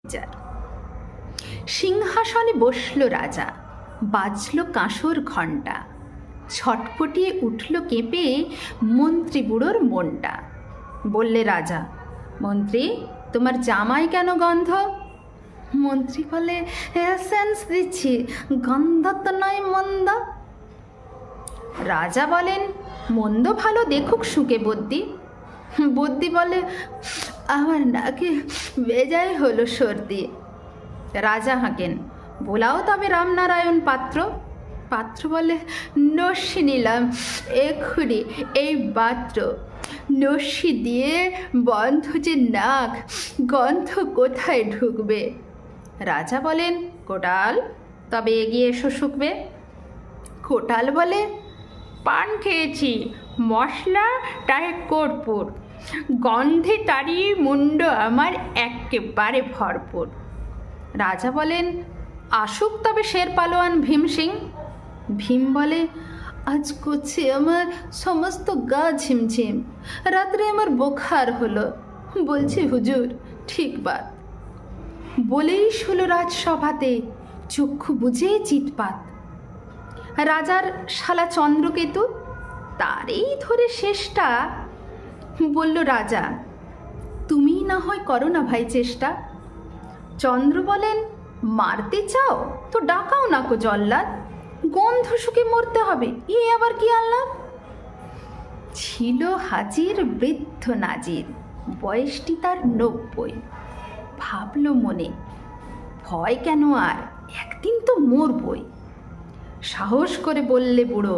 যার সিংহাসনে বসল রাজা, বাজল কাঁসর ঘণ্টা, ছটপটিয়ে উঠল কেঁপে মন্ত্রী বুড়োর মনটা। বললে রাজা, মন্ত্রী তোমার জামাই কেন গন্ধ? মন্ত্রী বলে, এসেন্স দিচ্ছি, গন্ধ তো নয় মন্দ। রাজা বলেন, মন্দ ভালো দেখুক শুকে বদ্যি। বদ্যি বলে, আমার নাকে বেজায় হলো সর্দি। রাজা হাঁকেন, বোলাও তবে রামনারায়ণ পাত্র। পাত্র বলে, নস্যি নিলাম এক্ষুনি এই পাত্র, নস্যি দিয়ে বন্ধ যে নাক, গন্ধ কোথায় ঢুকবে? রাজা বলেন, কোটাল তবে এগিয়ে এসো শুকবে। কোটাল বলে, পান খেয়েছি, মশলা তাই কর্পূর, গন্ধে তারই মুন্ড আমার একেবারে ভরপুর। রাজা বলেন, আসুক তবে শের পালোয়ান ভীম সিং। ভীম বলে, আজ করছে আমার সমস্ত গা ঝিমঝিম, রাত্রে আমার বোখার হলো, বলছি হুজুর ঠিক বাত। বলেই শুলো রাজসভাতে চক্ষু বুঝে চিৎপাত। রাজার শালা চন্দ্রকেতু, তারই ধরে শেষটা। বলল রাজা, তুমি না হয় করো না ভাই চেষ্টা। চন্দ্র বলেন, মারতে চাও তো ডাকাও না কো জল্লাদ, গন্ধ শুকে মরতে হবে, এ আবার কি আহ্লাদ? ছিল হাজির বৃদ্ধ নাজির, বয়সটি তার 90। ভাবল মনে, ভয় কেন আর, একদিন তো মরবই। সাহস করে বললে বুড়ো,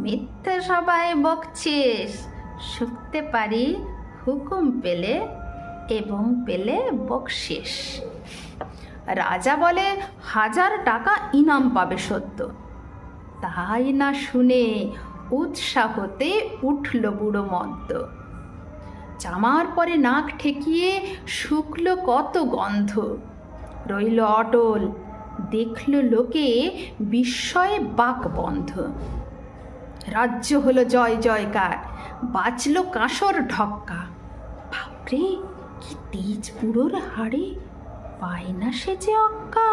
মিথ্যে সবাই বকছিস, শুকতে পারি হুকুম পেলে এবং পেলে বকশিস। রাজা বলে, 1000 টাকা ইনাম পাবে সত্য। তাই না শুনে উৎসাহতে উঠল বুড়ো মদ্য। জামার পরে নাক ঠেকিয়ে শুকলো কত গন্ধ, রইল অটল, দেখল লোকে বিস্ময়ে বাক বন্ধ। রাজ্য হলো জয় জয়কার, বাঁচল কাঁসর ঢক্কা। বাপরে কি তেজ বুড়োর হাড়ে, পায় না সে যে অক্কা।